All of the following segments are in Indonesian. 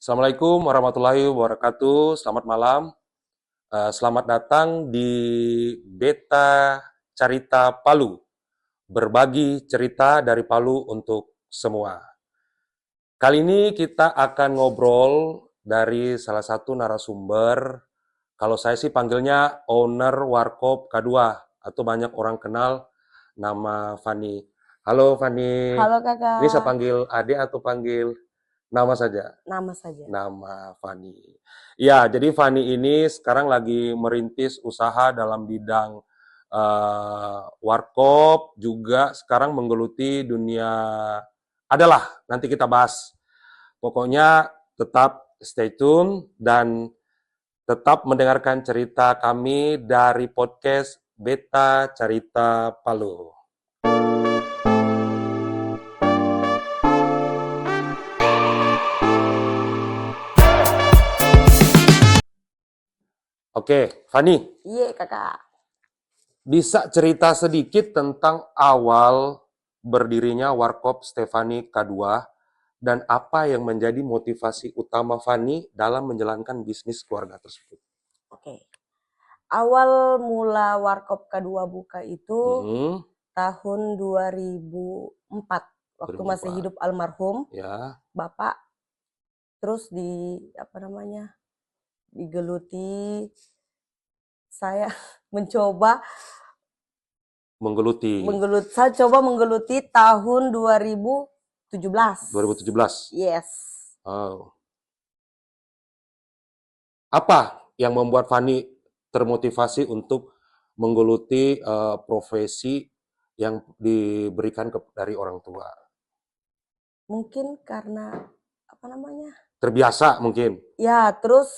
Assalamualaikum warahmatullahi wabarakatuh. Selamat malam. Selamat datang di Beta Carita Palu. Berbagi cerita dari Palu untuk semua. Kali ini kita akan ngobrol dari salah satu narasumber. Kalau saya sih panggilnya owner Warkop K2 atau banyak orang kenal nama Fani. Halo Fani. Halo Ini saya kakak, panggil Ade atau panggil nama saja? nama saja. Nama Fani. Ya, jadi Fani ini sekarang lagi merintis usaha dalam bidang warkop, juga sekarang menggeluti dunia adalah nanti kita bahas. Pokoknya tetap stay tune dan tetap mendengarkan cerita kami dari podcast Beta Carita Palu. Oke, Fani, Iya kakak. bisa cerita sedikit tentang awal berdirinya Warkop Stefani K2 dan apa yang menjadi motivasi utama Fani dalam menjalankan bisnis keluarga tersebut? Oke. Awal mula Warkop K2 buka itu Mhm, tahun 2004. Waktu masih 2004. hidup almarhum Ya, Bapak. Terus digeluti. Saya mencoba menggeluti menggeluti tahun 2017. 2017. Yes. Oh. Apa yang membuat Fani termotivasi untuk menggeluti profesi yang diberikan dari orang tua? Mungkin karena apa namanya? Terbiasa mungkin, Ya, terus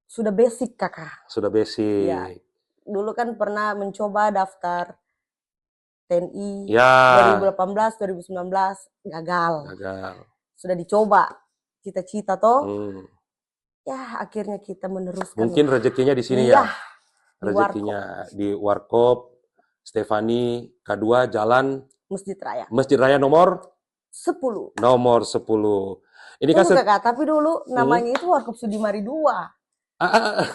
sudah basic kakak. sudah Ya, basic. dulu kan pernah mencoba daftar TNI Ya, 2018, 2019 gagal. gagal. Sudah dicoba cita-cita toh, Hmm. ya akhirnya kita meneruskan Mungkin lah. rezekinya di sini Iya, ya. di Warkop Rezekinya di Warkop Stefani K2 Jalan Masjid Raya Masjid Raya nomor 10. nomor 10. Ini kan Tunggu kakak, tapi dulu Hmm? namanya itu Warkop Sudimari 2. Ah, ah, ah.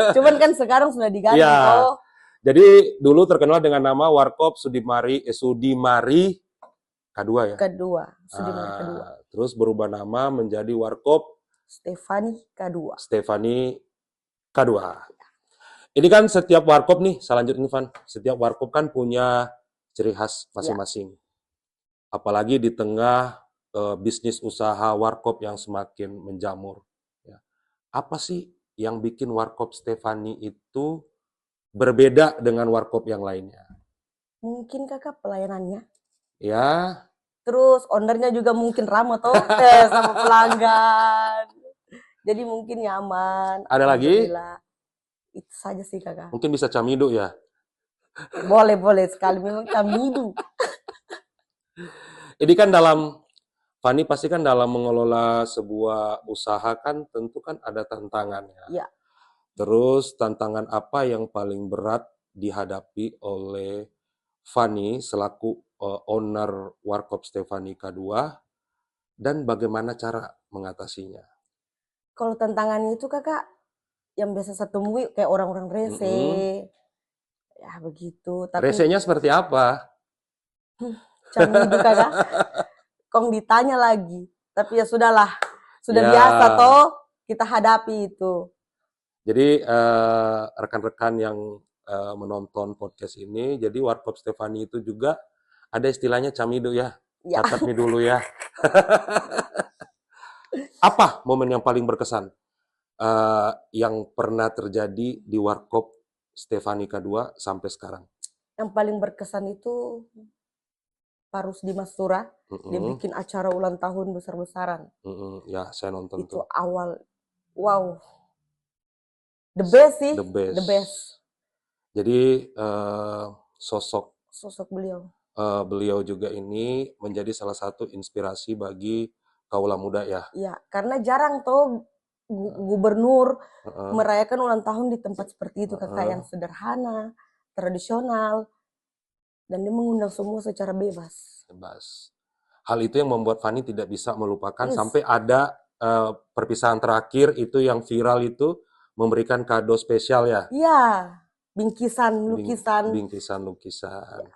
Cuman kan sekarang sudah diganti Ya, toh, jadi dulu terkenal dengan nama Warkop Sudimari K2 ya. kedua, Sudimari kedua. Terus berubah nama menjadi Warkop Stefani K2. Stefani K2. Ini kan setiap warkop nih, selanjutnya Van, setiap warkop kan punya ciri khas Ya, masing-masing. Apalagi di tengah bisnis usaha warkop yang semakin menjamur. Ya. Apa sih yang bikin warkop Stefani itu berbeda dengan warkop yang lainnya? mungkin kakak pelayanannya. Ya, Terus ownernya juga mungkin ramah toh, sama pelanggan. Jadi mungkin nyaman, ada lagi? alhamdulillah. Itu saja sih kakak. Mungkin bisa camido ya. Boleh sekali, memang camidu. Ini kan Fani pasti kan dalam mengelola sebuah usaha kan tentu kan ada tantangannya. Ya, Terus tantangan apa yang paling berat dihadapi oleh Fani selaku owner Warkop Stefani K2 dan bagaimana cara mengatasinya? kalau tantangannya itu kakak, yang biasa saya temui kayak orang-orang rese, Mm-mm. ya begitu. Tapi Resenya seperti apa? camidu kakak, kong ditanya lagi. Tapi ya sudahlah, sudah Ya, biasa toh kita hadapi itu. jadi rekan-rekan yang menonton podcast ini, jadi Warkop Stefani itu juga ada istilahnya camido ya. Ya, Catat nih dulu ya. Apa momen yang paling berkesan yang pernah terjadi di Warkop Stefani K2 sampai sekarang? yang paling berkesan itu Parus Dimas Surah, dia Mm-mm, bikin acara ulang tahun besar-besaran. ya, saya nonton Itu tuh. awal, wow, the best sih, The the best. best Jadi sosok sosok beliau. beliau juga ini menjadi salah satu inspirasi bagi kaula muda ya. Ya, karena jarang tuh gubernur Heeh, merayakan ulang tahun di tempat seperti itu, kakak, heeh, yang sederhana, tradisional, dan dia mengundang semua secara bebas. bebas. Hal itu yang membuat Fani tidak bisa melupakan Yes, sampai ada perpisahan terakhir itu yang viral itu memberikan kado spesial ya, Iya, bingkisan, bing- lukisan. bingkisan-lukisan.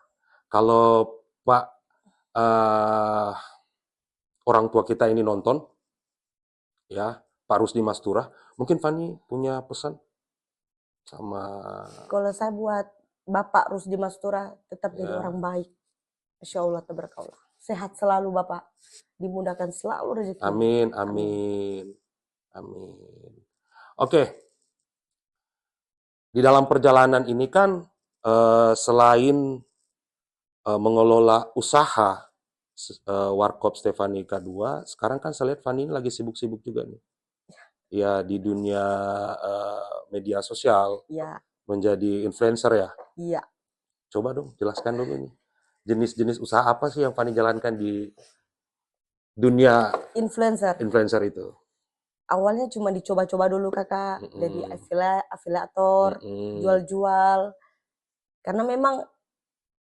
Kalau Pak eh, orang tua kita ini nonton, ya Pak Rusdi Mastura, mungkin Fani punya pesan sama Kalau saya buat Bapak Rusdi Mastura tetap jadi ya. orang baik. Insya Allah tabarakallah. Sehat selalu Bapak. Dimudahkan selalu rezeki. Amin, amin, amin. Oke, di dalam perjalanan ini kan selain mengelola usaha Warkop Stefani K2, sekarang kan saya lihat Fani ini lagi sibuk-sibuk juga nih. Ya di dunia media sosial Iya, menjadi influencer ya. iya. Coba dong jelaskan dulu nih. Jenis-jenis usaha apa sih yang Fani jalankan di dunia Influencer. influencer itu? Awalnya cuma dicoba-coba dulu kakak. Jadi Mm-mm. afiliator, Mm-mm. jual-jual. Karena memang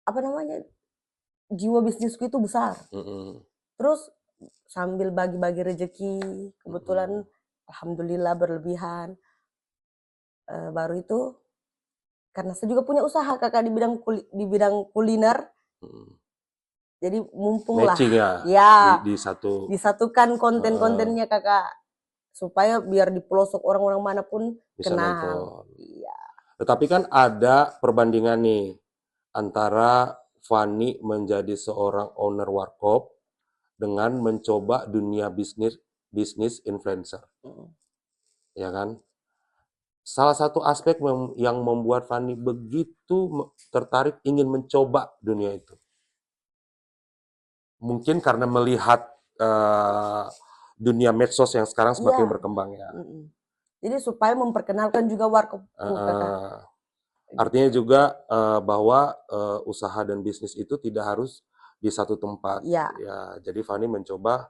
apa namanya jiwa bisnisku itu besar. Mm-mm. Terus sambil bagi-bagi rezeki, kebetulan Mm-mm. alhamdulillah berlebihan. Baru itu karena saya juga punya usaha kakak di bidang kuliner. Mm-mm. Jadi mumpung lah Matching ya ya di satu disatukan konten-kontennya kakak supaya biar di pelosok orang-orang manapun bisa kenal. nonton. Iya, Tetapi kan ada perbandingan nih antara Fani menjadi seorang owner warkop dengan mencoba dunia bisnis influencer, mm, ya kan? Salah satu aspek yang membuat Fani begitu tertarik ingin mencoba dunia itu. Mungkin karena melihat dunia medsos yang sekarang semakin iya. berkembang ya. Jadi supaya memperkenalkan juga warkopku kakak. Eh, Artinya juga bahwa usaha dan bisnis itu tidak harus di satu tempat. Iya, Ya, jadi Fani mencoba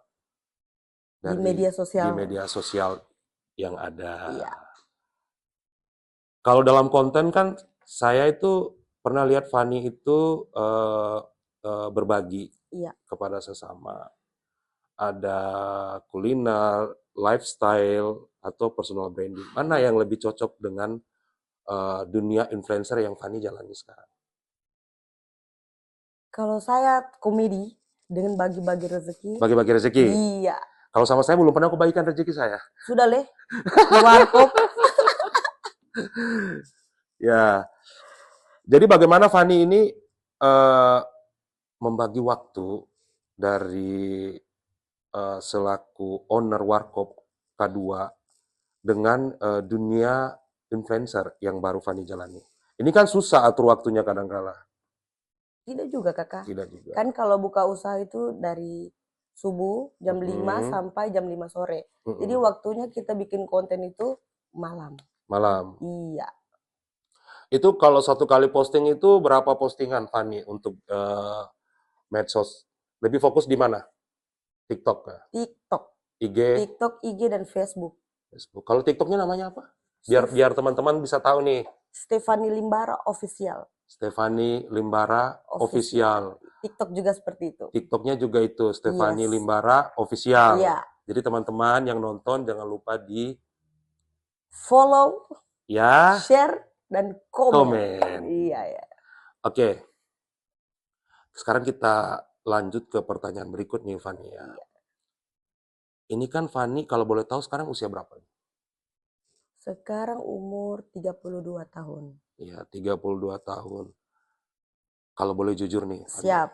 di dari media di sosial. media sosial yang ada. Iya, Kalau dalam konten kan saya itu pernah lihat Fani itu berbagi iya. kepada sesama. Ada kuliner, lifestyle, atau personal branding. Mana yang lebih cocok dengan dunia influencer yang Fani jalani sekarang? Kalau saya komedi dengan bagi-bagi rezeki, Bagi-bagi rezeki. iya. Kalau sama saya belum pernah kebagikan rezeki saya. Sudah leh di warkop. Ya, jadi bagaimana Fani ini eh, membagi waktu dari selaku owner Warkop K2 dengan dunia influencer yang baru Fani jalani. Ini kan susah atur waktunya kadang-kala. Tidak juga kakak. Tidak juga. Kan kalau buka usaha itu dari subuh jam 5 sampai jam 5 sore. Jadi waktunya kita bikin konten itu malam. Malam. Iya. Itu kalau satu kali posting itu berapa postingan Fani untuk medsos? Lebih fokus di mana? TikTok ya? TikTok. IG? TikTok, IG dan Facebook. Facebook. Kalau TikToknya namanya apa? Biar teman-teman bisa tahu nih. Stefani Limbara Official. Stefani Limbara Official. TikTok juga seperti itu. TikToknya juga itu Stefani Yes. Limbara Official. Iya. Jadi teman-teman yang nonton jangan lupa di Follow, ya, share, dan komen. komen. Iya ya. Oke. Sekarang kita lanjut ke pertanyaan berikut nih Fani ya. Iya. Ini kan Fani kalau boleh tahu sekarang usia berapa? Sekarang umur 32 tahun. Iya, 32 tahun. Kalau boleh jujur nih, Fani. Siap.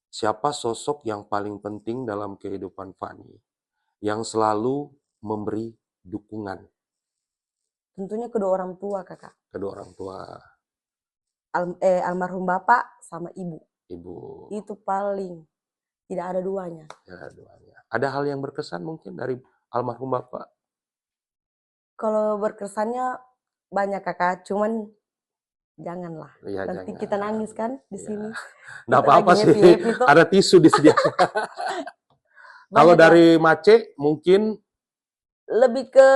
Siapa sosok yang paling penting dalam kehidupan Fani? Yang selalu memberi dukungan? Tentunya kedua orang tua kakak. Kedua orang tua. Almarhum bapak sama ibu. Ibu. Itu paling. Tidak ada duanya. Tidak ada duanya. Ada hal yang berkesan mungkin dari almarhum bapak? Kalau berkesannya banyak kakak, cuman janganlah. Ya, Nanti jangan. kita nangis kan di sini. Nggak apa-apa sih. Happy tuh. Ada tisu disediakan. Kalau dari Mace mungkin lebih ke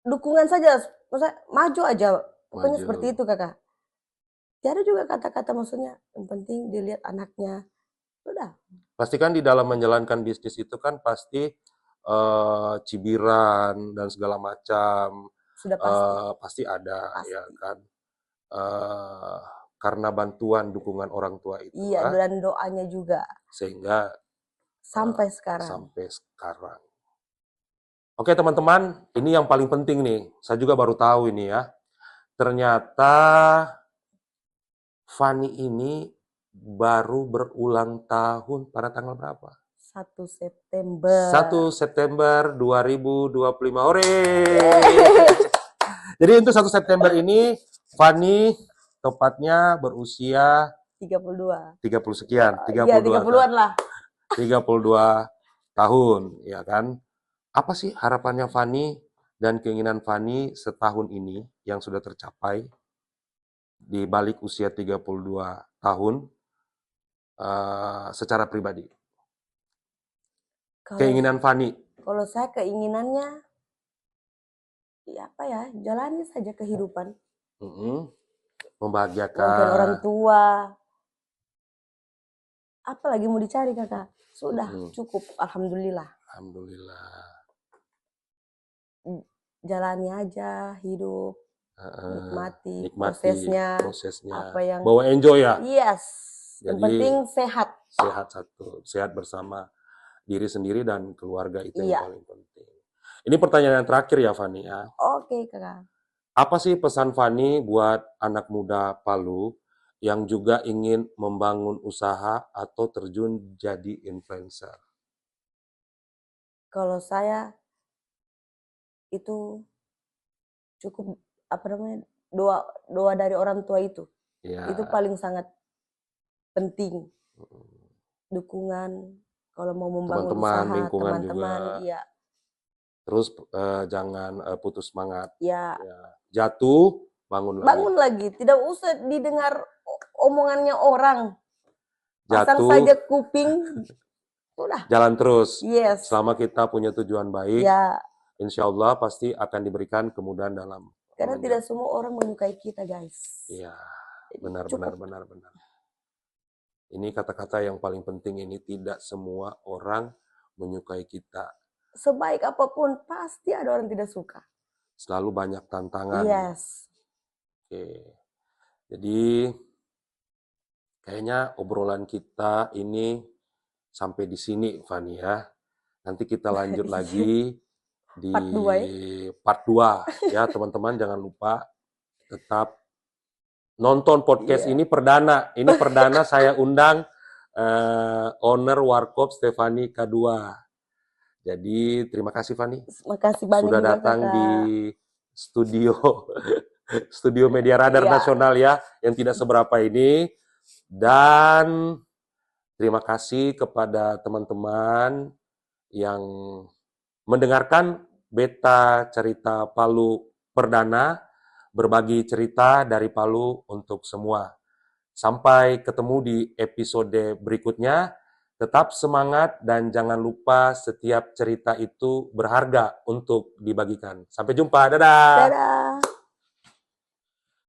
dukungan saja, maksudnya maju aja. Pokoknya seperti itu kakak. Tiada juga kata-kata maksudnya. Yang penting dilihat anaknya. Sudah. Pastikan di dalam menjalankan bisnis itu kan pasti cibiran dan segala macam Sudah pasti. pasti ada, Pasti. ya kan. Eh, karena bantuan dukungan orang tua Iya, itulah dan doanya juga sehingga sampai sekarang. sampai sekarang. Oke teman-teman, ini yang paling penting nih. Saya juga baru tahu ini ya. Ternyata Fani ini baru berulang tahun pada tanggal berapa? 1 September. 1 September 2025. Hore! Jadi untuk 1 September ini Fani tepatnya berusia 32. 30 sekian, Iya, 30-an lah. 32 tahun, ya kan? Apa sih harapannya Fani dan keinginan Fani setahun ini yang sudah tercapai di balik usia 32 tahun secara pribadi? Keinginan Fani. Kalau saya keinginannya, ya apa ya, jalani saja kehidupan. Membahagiakan Mungkin orang tua. Apa lagi mau dicari kakak? Sudah cukup, alhamdulillah. Alhamdulillah. Jalani aja hidup, nikmati prosesnya, apa yang bawa enjoy ya. Yes. Yang penting sehat. Sehat bersama diri sendiri dan keluarga itu yang paling penting. Ini pertanyaan yang terakhir ya Fani ya. Oke kakak. Apa sih pesan Fani buat anak muda Palu yang juga ingin membangun usaha atau terjun jadi influencer? Kalau saya itu cukup doa dari orang tua itu. Ya. Itu paling sangat penting. Dukungan kalau mau membangun usaha, teman-teman, iya. Terus jangan putus semangat. Ya. Jatuh, bangun lagi. Bangun lagi, tidak usah didengar omongannya orang. Pasang Jatuh, saja kuping, sudah. Jalan terus. Yes. Selama kita punya tujuan baik, ya. Insya Allah pasti akan diberikan kemudahan dalam. Karena tidak semua orang menyukai kita, guys. Iya, benar. Ini kata-kata yang paling penting ini, tidak semua orang menyukai kita. Sebaik apapun, pasti ada orang tidak suka. Selalu banyak tantangan. Yes. Oke. Jadi, kayaknya obrolan kita ini sampai di sini, Fani ya. Nanti kita lanjut lagi di part 2 ya, teman-teman. Jangan lupa tetap nonton podcast ini perdana. Ini perdana saya undang owner Warkop Stefani K2. Jadi terima kasih Fani. Terima kasih banyak sudah datang di studio Media Radar Nasional ya, yang tidak seberapa ini. Dan terima kasih kepada teman-teman yang mendengarkan Beta Cerita Palu perdana, berbagi cerita dari Palu untuk semua. Sampai ketemu di episode berikutnya. Tetap semangat dan jangan lupa setiap cerita itu berharga untuk dibagikan. Sampai jumpa, dadah! Dadah!